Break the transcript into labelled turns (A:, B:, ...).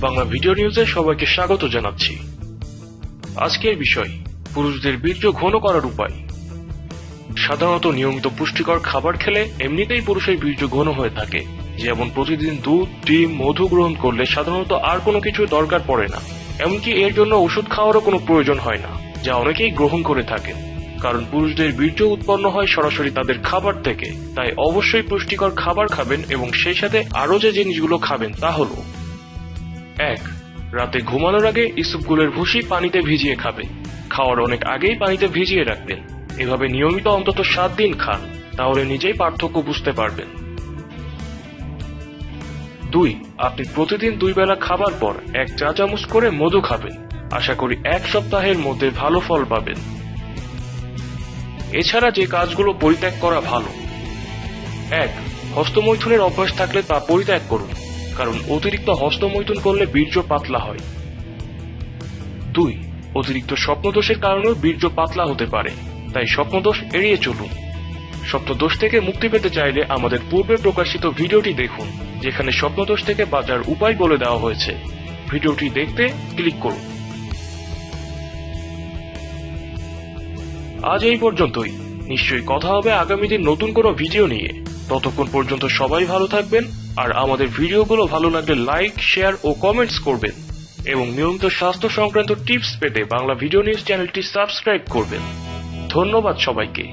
A: Bangla video নিউজে সবাইকে স্বাগত জানাচ্ছি। আজকের বিষয় পুরুষদের বীর্য ঘন করার উপায়। সাধারণত নিয়মিত পুষ্টিকর খাবার খেলে এমনিতেই পুরুষের বীর্য ঘন হয়ে থাকে। যেমন প্রতিদিন দুধ, ডিম, মধু গ্রহণ করলে সাধারণত আর কোনো কিছু দরকার পড়ে না। এমনকি এর জন্য ওষুধ খাওয়ারও কোনো প্রয়োজন হয় না, যা অনেকেই গ্রহণ করে থাকেন। কারণ পুরুষদের বীর্য উৎপন্ন হয় সরাসরি তাদের খাবার থেকে। তাই অবশ্যই পুষ্টিকর খাবার খাবেন এবং সেই সাথে আরো যে জিনিসগুলো খাবেন তা হলো: 1. রাতে ঘুমানোর আগে ইসবগুলের ভুসি পানিতে ভিজিয়ে খাবেন। খাওয়ার অনেক আগেই পানিতে ভিজিয়ে রাখবেন। এভাবে নিয়মিত অন্তত 7 দিন খান, তাহলে নিজেই পার্থক্য বুঝতে পারবেন। 2. আপনি প্রতিদিন 2 বেলা খাবার পর 1 চা চামচ করে মধু খাবেন। আশা করি 1 সপ্তাহের মধ্যে ভালো ফল পাবেন। এছাড়া যে কাজগুলো পরিত্যাগ করা ভালো: 1. হস্তমৈথুনের অভ্যাস থাকলে তা পরিত্যাগ করুন, কারণ অতিরিক্ত হস্তমৈথুন করলে বীর্য পাতলা হয়। 2. অতিরিক্ত স্বপ্নদোষের কারণেও বীর্য পাতলা হতে পারে, তাই স্বপ্নদোষ এড়িয়ে চলুন। স্বপ্নদোষ থেকে মুক্তি পেতে চাইলে আমাদের পূর্বে প্রকাশিত ভিডিওটি দেখুন, যেখানে স্বপ্নদোষ থেকে বাঁচার উপায় বলে দেওয়া হয়েছে। ভিডিওটি দেখতে ক্লিক করুন। আজ এই পর্যন্তই। নিশ্চয়ই কথা হবে আগামী দিন নতুন কোনো ভিডিও নিয়ে। ততক্ষণ পর্যন্ত সবাই ভালো থাকবেন, আর আমাদের ভিডিওগুলো ভালো লাগলে লাইক, শেয়ার ও কমেন্টস করবেন এবং নিয়মিত স্বাস্থ্য সংক্রান্ত টিপস পেতে বাংলা ভিডিও নিউজ চ্যানেলটি সাবস্ক্রাইব করবেন। ধন্যবাদ সবাইকে।